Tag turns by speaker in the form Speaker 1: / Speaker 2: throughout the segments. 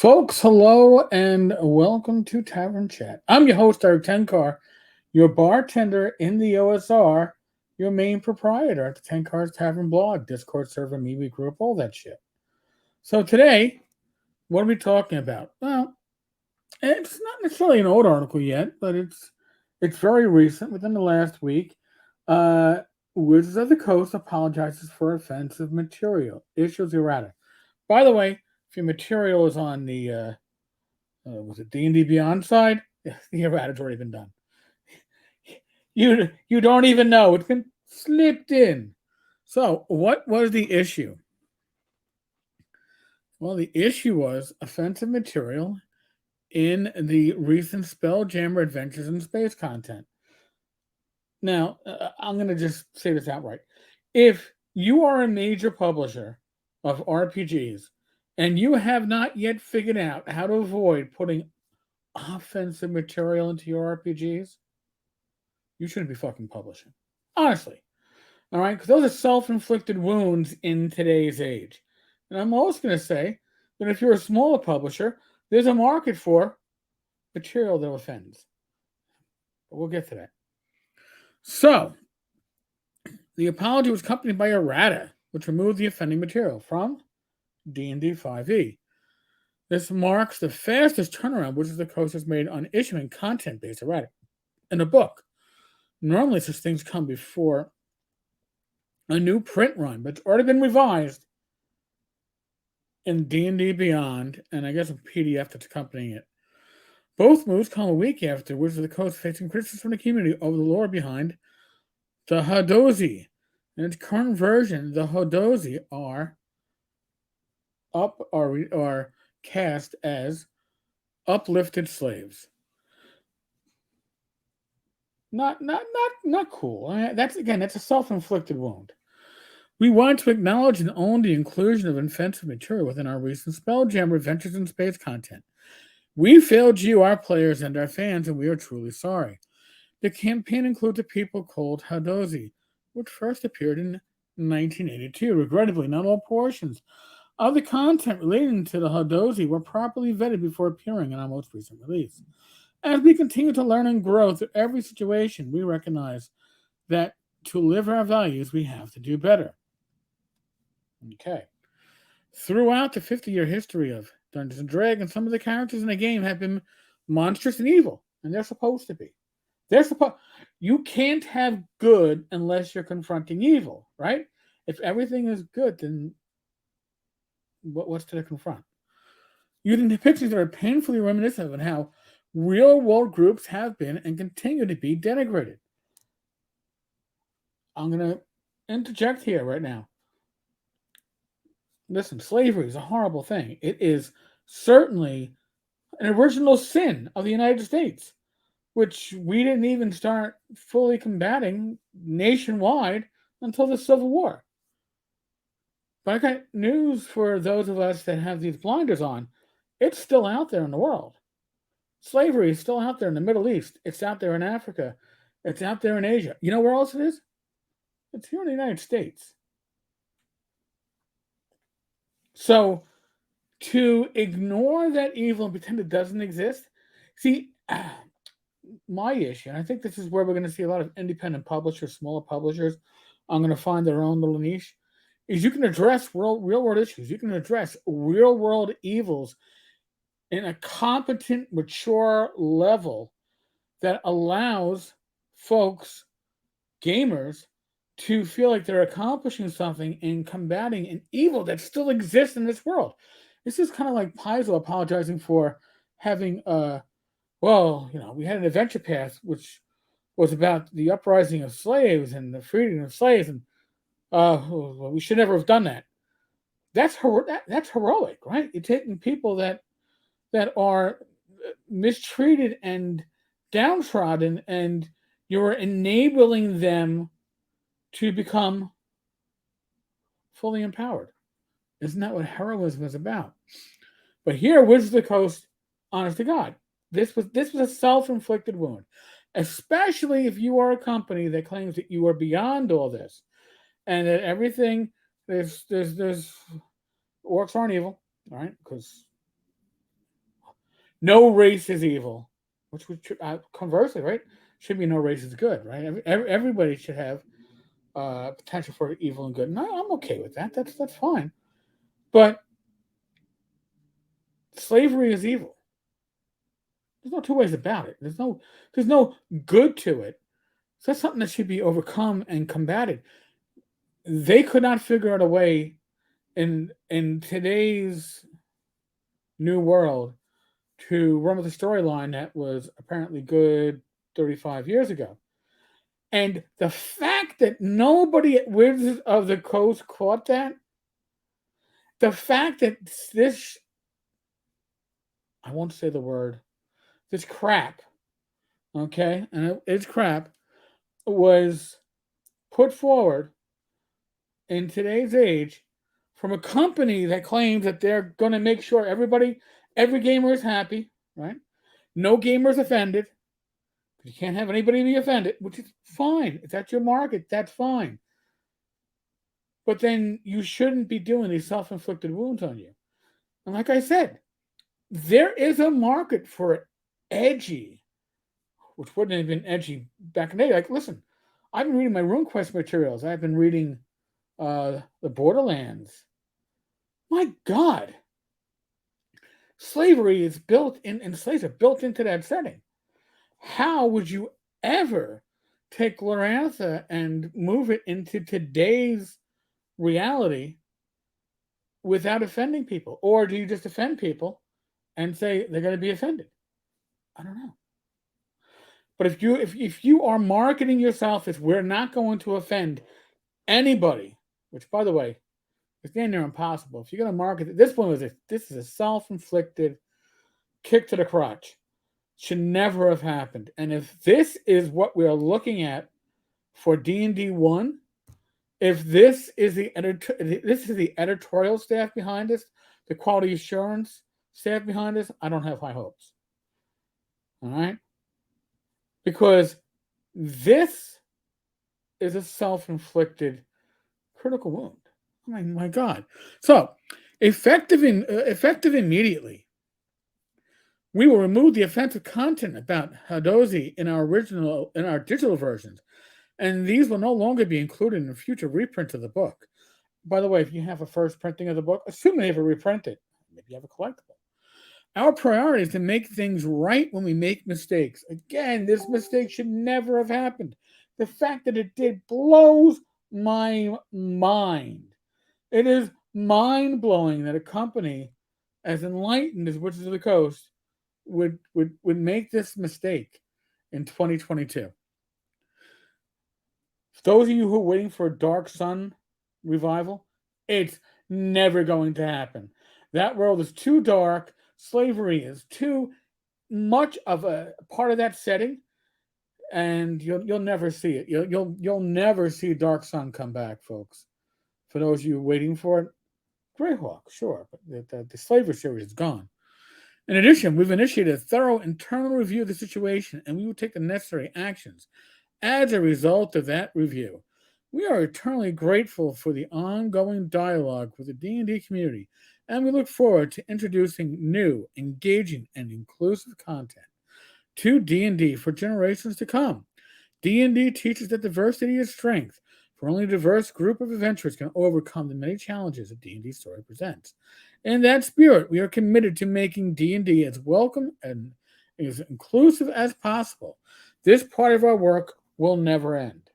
Speaker 1: Folks, hello and welcome to Tavern Chat. I'm your host, Eric Tenkar, your bartender in the OSR, your main proprietor at the Tenkar's Tavern blog, Discord server, MeWe group, all that shit. So today, what are we talking about? Well, it's not necessarily an old article yet, but it's very recent, within the last week. Uh, Wizards of the Coast apologizes for offensive material, issues errata. By the way, if your material is on the was it D&D Beyond side? The errata's already been done. You don't even know. It's been slipped in. So what was the issue? Well, the issue was offensive material in the recent Spelljammer Adventures in Space content. Now, I'm going to just say this outright. If you are a major publisher of RPGs and you have not yet figured out how to avoid putting offensive material into your RPGs, you shouldn't be fucking publishing. Honestly. All right? Because those are self-inflicted wounds in today's age. And I'm also going to say that if you're a smaller publisher, there's a market for material that offends. But we'll get to that. So, the apology was accompanied by errata, which removed the offending material from D&D 5e. This marks the fastest turnaround Wizards of the Coast has made on issuing content-based errata in a book. Normally, such things come before a new print run, but it's already been revised in D&D Beyond, and I guess a PDF that's accompanying it. Both moves come a week after Wizards of the Coast facing criticism from the community over the lore behind the Hadozi. In its current version, the Hadozi are cast as uplifted slaves. Not cool. That's a self-inflicted wound. We want to acknowledge and own the inclusion of offensive material within our recent Spelljammer Adventures in Space content. We failed you, our players, and our fans, and we are truly sorry. The campaign includes a people called Hadozi, which first appeared in 1982. Regrettably, not all portions of the content relating to the Hadozi were properly vetted before appearing in our most recent release. As we continue to learn and grow through every situation, we recognize that to live our values, we have to do better. Okay. Throughout the 50-year history of Dungeons & Dragons, some of the characters in the game have been monstrous and evil, and they're supposed to be. You can't have good unless you're confronting evil, right? If everything is good, then what's to confront? Using depictions that are painfully reminiscent of how real-world groups have been and continue to be denigrated. I'm going to interject here right now. Listen, slavery is a horrible thing. It is certainly an original sin of the United States, which we didn't even start fully combating nationwide until the Civil War. But I got news for those of us that have these blinders on. It's still out there in the world. Slavery is still out there in the Middle East. It's out there in Africa. It's out there in Asia. You know where else it is? It's here in the United States. So, to ignore that evil and pretend it doesn't exist, see, my issue, and I think this is where we're going to see a lot of independent publishers, smaller publishers, are going to find their own little niche, is you can address real world issues. You can address real world evils in a competent, mature level that allows folks, gamers, to feel like they're accomplishing something in combating an evil that still exists in this world. This is kind of like Paizo apologizing for having we had an adventure path which was about the uprising of slaves and the freedom of slaves, and we should never have done that. That's heroic, right? You're taking people that are mistreated and downtrodden, and you're enabling them to become fully empowered. Isn't that what heroism is about? But here, Wizards of the Coast, honest to God, this was a self-inflicted wound, especially if you are a company that claims that you are beyond all this, and that everything there's orcs aren't evil, right? Because no race is evil, which would conversely, right? Should be no race is good, right? Everybody should have potential for evil and good. And I'm okay with that. That's fine. But slavery is evil. There's no two ways about it. There's no good to it. So that's something that should be overcome and combated. They could not figure out a way in today's new world to run with a storyline that was apparently good 35 years ago. And the fact that nobody at Wizards of the Coast caught that, the fact that this, I won't say the word, this crap, okay, and it's crap, was put forward in today's age from a company that claims that they're going to make sure every gamer is happy, right? No gamer is offended. You can't have anybody be offended, which is fine. If that's your market, that's fine. But then you shouldn't be doing these self-inflicted wounds on you. And like I said, there is a market for edgy, which wouldn't have been edgy back in the day. Like, listen, I've been reading my RuneQuest materials. I've been reading the Borderlands. My God, slavery is built in, and slaves are built into that setting. How would you ever take Glorantha and move it into today's reality without offending people? Or do you just offend people and say they're going to be offended? I don't know. But if you are marketing yourself as we're not going to offend anybody, which by the way, it's damn near impossible. If you're going to market it, this is a self-inflicted kick to the crotch. Should never have happened. And if this is what we are looking at for D&D 1, if this is the editorial staff behind this, the quality assurance staff behind this, I don't have high hopes. All right? Because this is a self-inflicted critical wound. I mean, my God. So, effective immediately. We will remove the offensive content about Hadozi in our digital versions, and these will no longer be included in future reprints of the book. By the way, if you have a first printing of the book, assume they have a reprinted. Maybe you have a collectible. Our priority is to make things right when we make mistakes. Again, this mistake should never have happened. The fact that it did blows my mind. It is mind-blowing that a company as enlightened as Wizards of the Coast would make this mistake in 2022. Those of you who are waiting for a Dark Sun revival, it's never going to happen. That world is too dark. Slavery is too much of a part of that setting, and you'll never see it. You'll never see Dark Sun come back, folks. For those of you waiting for it, Greyhawk, sure, but the slavery series is gone. In addition, we've initiated a thorough internal review of the situation, and we will take the necessary actions as a result of that review. We are eternally grateful for the ongoing dialogue with the D&D community, and we look forward to introducing new, engaging, and inclusive content to D&D for generations to come. D&D teaches that diversity is strength, for only a diverse group of adventurers can overcome the many challenges that D&D story presents. In that spirit, we are committed to making D&D as welcome and as inclusive as possible. This part of our work will never end.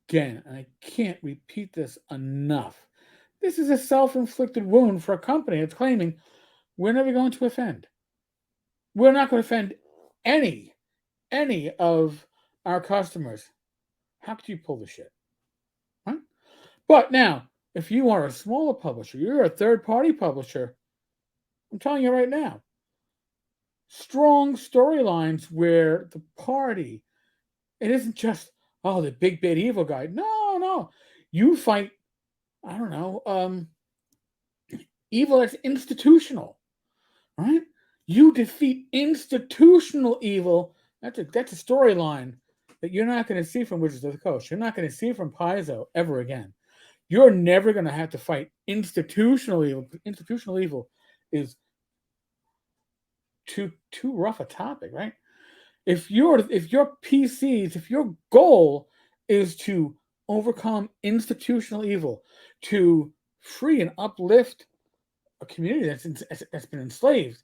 Speaker 1: Again, and I can't repeat this enough. This is a self-inflicted wound for a company that's claiming we're never going to offend. We're not going to offend any of our customers. How could you pull the shit? Huh? But now, if you are a smaller publisher, you're a third-party publisher, I'm telling you right now, strong storylines where the party, it isn't just, oh, the big bad evil guy. No. You fight, I don't know, evil that's institutional, right? You defeat institutional evil. That's a storyline that you're not going to see from Wizards of the Coast. You're not going to see from Paizo ever again. You're never going to have to fight institutional evil. Institutional evil is too rough a topic, right? If your PCs, if your goal is to overcome institutional evil, to free and uplift a community that's been enslaved,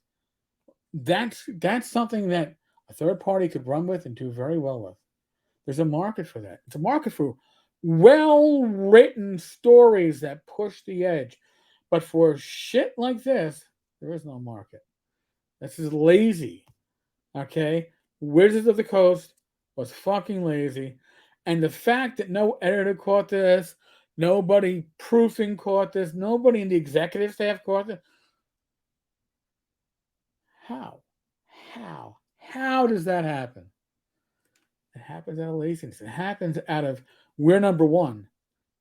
Speaker 1: that's something that a third party could run with and do very well with. There's a market for that. It's a market for well-written stories that push the edge. But for shit like this, there is no market. This is lazy. Okay? Wizards of the Coast was fucking lazy. And the fact that no editor caught this, nobody proofing caught this, nobody in the executive staff caught this. How? How does that happen? It happens out of laziness. It happens out of we're number one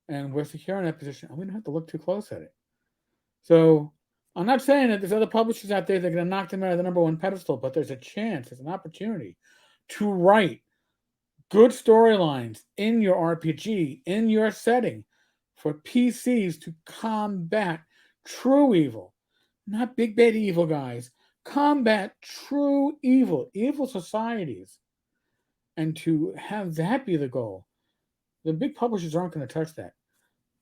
Speaker 1: and we're secure in that position and we don't have to look too close at it. So I'm not saying that there's other publishers out there that are going to knock them out of the number one pedestal, but there's a chance, there's an opportunity to write good storylines in your RPG, in your setting, for PCs to combat true evil. Not big bad evil guys. Combat true evil, evil societies. And to have that be the goal, the big publishers aren't going to touch that.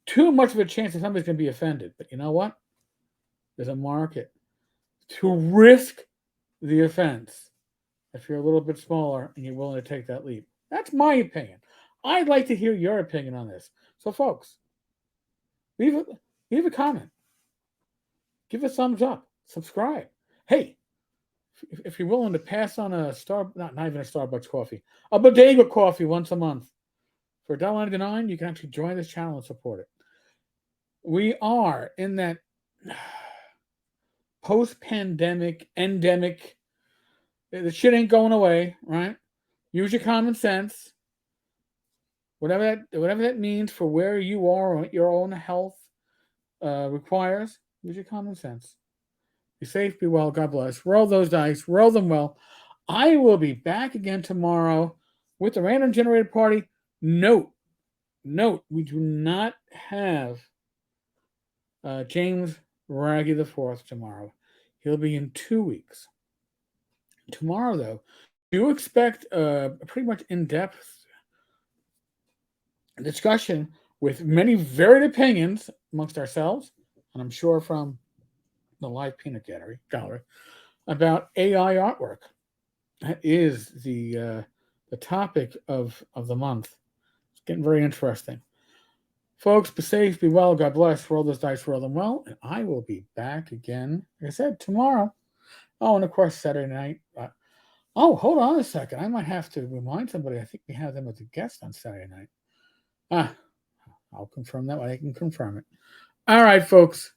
Speaker 1: Too much of a chance that somebody's going to be offended. But you know what? There's a market to risk the offense if you're a little bit smaller and you're willing to take that leap. That's my opinion. I'd like to hear your opinion on this. So, folks, leave a comment. Give a thumbs up. Subscribe. Hey, if you're willing to pass on not even a Starbucks coffee, a bodega coffee once a month for $1.99, you can actually join this channel and support it. We are in that post-pandemic, endemic. The shit ain't going away, right? Use your common sense. Whatever that means for where you are, what your own health requires, use your common sense. Be safe, be well, God bless. Roll those dice, roll them well. I will be back again tomorrow with the random generated party. Note, we do not have James Raggy IV tomorrow. He'll be in 2 weeks. Tomorrow, though, do expect a pretty much in-depth discussion with many varied opinions amongst ourselves, and I'm sure from the live peanut gallery about AI artwork. That is the topic of the month. It's getting very interesting. Folks, be safe, be well, God bless. Roll those dice, roll them well, and I will be back again, like I said, tomorrow. Oh, and of course, Saturday night. Hold on a second. I might have to remind somebody. I think we have them as a guest on Saturday night. I'll confirm that when I can confirm it. All right, folks.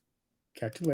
Speaker 1: Catch you later.